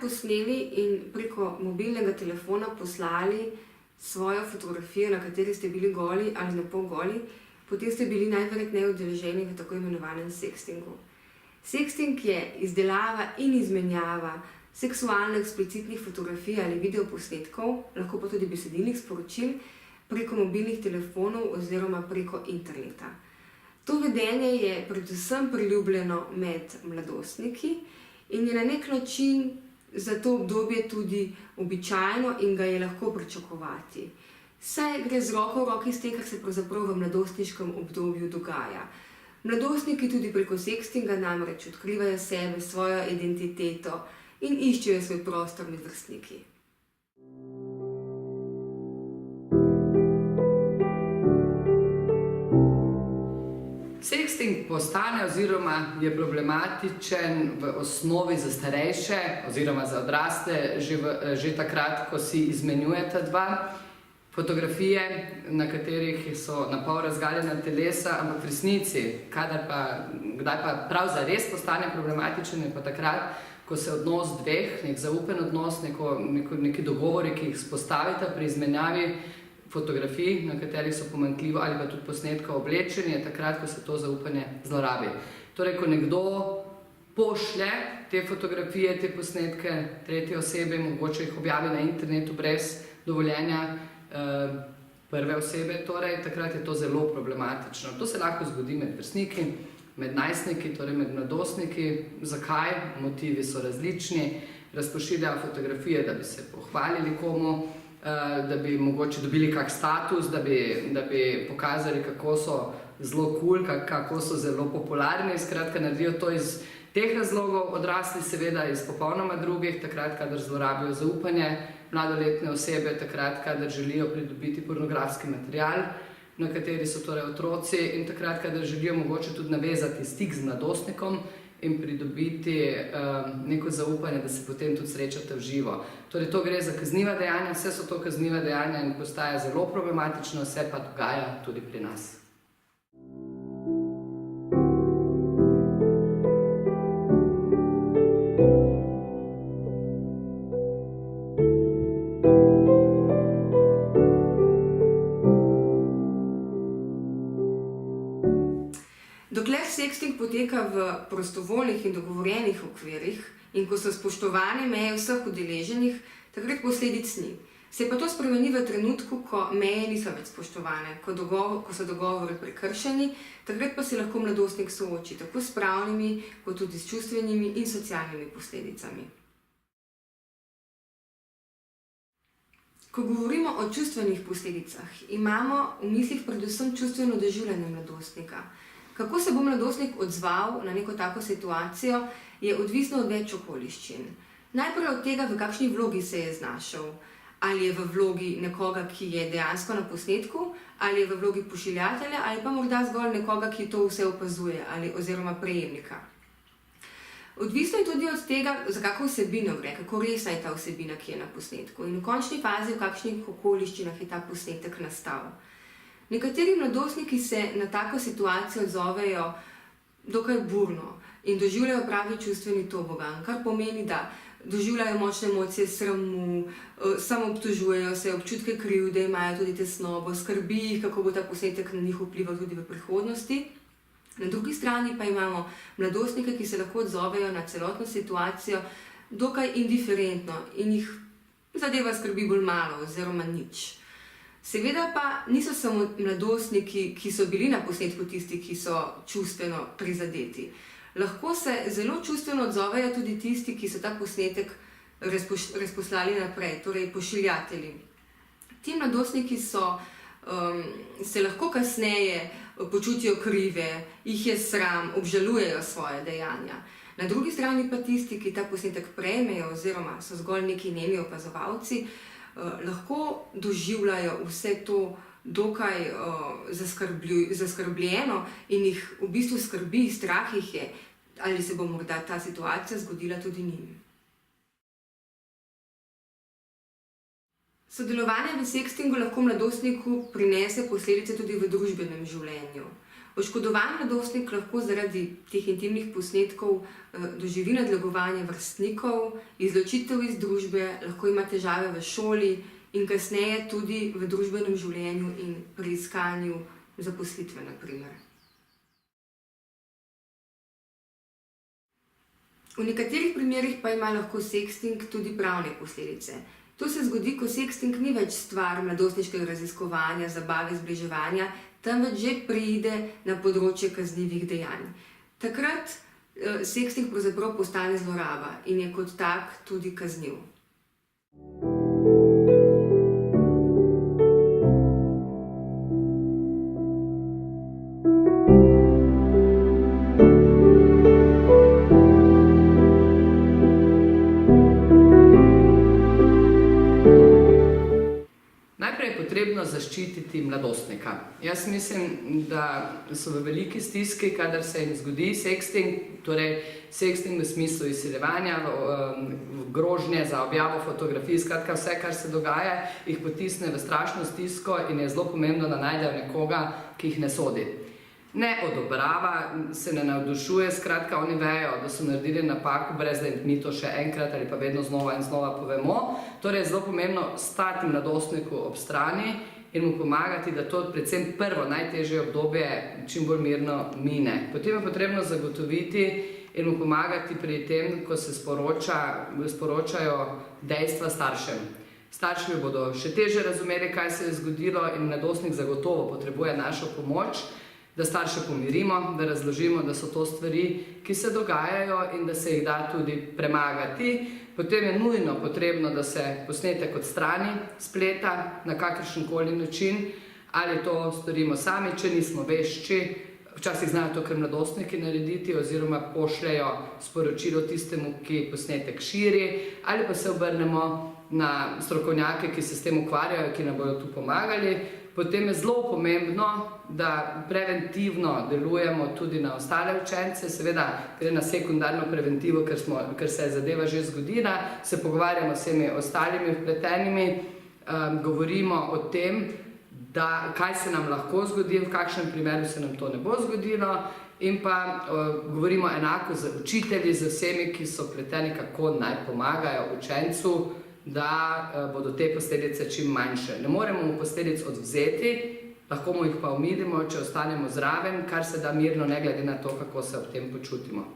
posneli in preko mobilnega telefona poslali svojo fotografijo, na kateri ste bili goli ali na pol goli, potem ste bili najverjetneje udeleženi v tako imenovanem sextingu. Sexting je izdelava in izmenjava seksualno eksplicitnih fotografij ali videoposnetkov, lahko pa tudi besedilnih sporočil, preko mobilnih telefonov oziroma preko interneta. To vedenje je predvsem priljubljeno med mladostniki in je na nek način za to obdobje tudi običajno in ga je lahko pričakovati. Saj gre z roko v roki s tem, kar se pravzaprav v mladostniškem obdobju dogaja. Mladostniki tudi preko sextinga namreč odkrivajo sebe, svojo identiteto in iščejo svoj prostor med vrstniki. Sexting postane oziroma je problematičen v osnovi za starejše oziroma za odrasle že takrat, ko si izmenjujeta dva fotografije, na katerih so napol razgaljena telesa, ampak v resnici, kdaj pa prav zares postane problematičen, je pa takrat, ko se odnos dveh, nek zaupen odnos, neki dogovori, ki jih spostavita pri izmenjavi fotografij, na katerih so pomanjkljivo ali pa tudi posnetka oblečeni, je takrat, ko se to zaupanje zlorabi. Torej, ko nekdo pošlje te fotografije, te posnetke tretje osebe, mogoče jih objavi na internetu brez dovoljenja prve osebe, torej takrat je to zelo problematično. To se lahko zgodi med vrstniki, med najstniki, torej med mladostniki. Zakaj? Motivi so različni. Razpošiljajo fotografije, da bi se pohvalili komu, da bi mogoče dobili kak status, da bi pokazali, kako so zelo cool, kako so zelo popularni. Skratka, naredijo to iz teh razlogov, odrasli seveda iz popolnoma drugih, takrat, kadar zlorabijo zaupanje mladoletne osebe, takrat, kadar želijo pridobiti pornografski material, na kateri so torej otroci, in takrat, kadar želijo mogoče tudi navezati stik z mladostnikom in pridobiti neko zaupanje, da se potem tudi srečate v živo. Torej, to gre za kazniva dejanja, vse so to kazniva dejanja in postaja zelo problematično, vse pa dogaja tudi pri nas. Dokler sexting poteka v prostovoljnih in dogovorjenih okvirih in ko so spoštovane meje vseh udeleženih, takrat posledic ni. Se pa to spremeni v trenutku, ko meje niso več spoštovane, ko so dogovori prekršeni, takrat pa se lahko mladostnik sooči tako s pravnimi, kot tudi s čustvenimi in socialnimi posledicami. Ko govorimo o čustvenih posledicah, imamo v mislih predvsem čustveno doživljanje mladostnika. Kako se bo mladostnik odzval na neko tako situacijo, je odvisno od več okoliščin. Najprej od tega, v kakšni vlogi se je znašel. Ali je v vlogi nekoga, ki je dejansko na posnetku, ali je v vlogi pošiljatelja, ali pa morda zgolj nekoga, ki to vse opazuje, oziroma prejemnika. Odvisno je tudi od tega, za kakšno vsebino gre, kako resna je ta vsebina, ki je na posnetku, in v končni fazi, v kakšnih okoliščinah je ta posnetek nastal. Nekateri mladostniki se na tako situacijo odzovejo dokaj burno in doživljajo pravi čustveni tobogan, kar pomeni, da doživljajo močne emocije sramu, samoobtožujejo se, občutke krivde, imajo tudi tesnobo, skrbi jih, kako bo ta posnetek na njih vplival tudi v prihodnosti. Na drugi strani pa imamo mladostnike, ki se lahko odzovejo na celotno situacijo dokaj indiferentno in jih zadeva skrbi bolj malo oziroma nič. Seveda pa niso samo mladostniki, ki so bili na posnetku tisti, ki so čustveno prizadeti. Lahko se zelo čustveno odzovejo tudi tisti, ki so ta posnetek razposlali naprej, torej pošiljatelji. Ti mladostniki se lahko kasneje počutijo krive, jih je sram, obžalujejo svoje dejanja. Na drugi strani pa tisti, ki ta posnetek prejmejo oziroma so zgolj neki nemi opazovalci, lahko doživljajo vse to dokaj zaskrbljeno in jih v bistvu skrbi, strah jih je, ali se bo morda ta situacija zgodila tudi njim. Sodelovanje v sextingu lahko mladostniku prinese posledice tudi v družbenem življenju. Oškodovan mladostnik lahko zaradi teh intimnih posnetkov doživi nadlegovanje vrstnikov, izločitev iz družbe, lahko ima težave v šoli in kasneje tudi v družbenem življenju in pri iskanju zaposlitve, na primer. V nekaterih primerih pa ima lahko sexting tudi pravne posledice. To se zgodi, ko sexting ni več stvar mladostniškega raziskovanja, zabave, zbliževanja, temveč že preide na področje kaznivih dejanj. Takrat sexting pravzaprav postane zloraba in je kot tak tudi kazniv. Najprej je potrebno zaščititi mladostnika. Jaz mislim, da so v veliki stiski, kadar se jim zgodi sexting, torej sexting v smislu izsiljevanja, grožnje za objavo fotografij, skratka vse, kar se dogaja, jih potisne v strašno stisko in je zelo pomembno, da najdejo nekoga, ki jih ne sodi. Ne odobrava, se ne navdušuje, skratka oni vejo, da so naredili napako, brez da jim mi to še enkrat ali pa vedno znova in znova povemo. Torej je zelo pomembno stati mladostniku ob strani in mu pomagati, da to predvsem prvo najtežje obdobje čim bolj mirno mine. Potem je potrebno zagotoviti in mu pomagati pri tem, ko se sporočajo dejstva staršem. Starši bodo še težje razumeli, kaj se je zgodilo in mladostnik zagotovo potrebuje našo pomoč, da starše pomirimo, da razložimo, da so to stvari, ki se dogajajo in da se jih da tudi premagati. Potem je nujno potrebno, da se posnetek odstrani spleta na kakršenkoli način, ali to storimo sami, če nismo vešči. Včasih znajo to kar mladostniki narediti oziroma pošljajo sporočilo tistemu, ki posnetek širi, ali pa se obrnemo na strokovnjake, ki se s tem ukvarjajo, ki nam bodo tu pomagali. Potem je zelo pomembno, da preventivno delujemo tudi na ostale učence, seveda gre na sekundarno preventivo, ker se je zadeva že zgodila, se pogovarjamo s vsemi ostalimi vpletenimi, govorimo o tem, kaj se nam lahko zgodi, v kakšnem primeru se nam to ne bo zgodilo in pa govorimo enako z učitelji, z vsemi, ki so vpleteni, kako naj pomagajo učencu, da bodo te posledice čim manjše. Ne moremo mu posledic odvzeti, lahko mu jih pa omilimo, če ostanemo zraven, kar se da mirno, ne glede na to, kako se ob tem počutimo.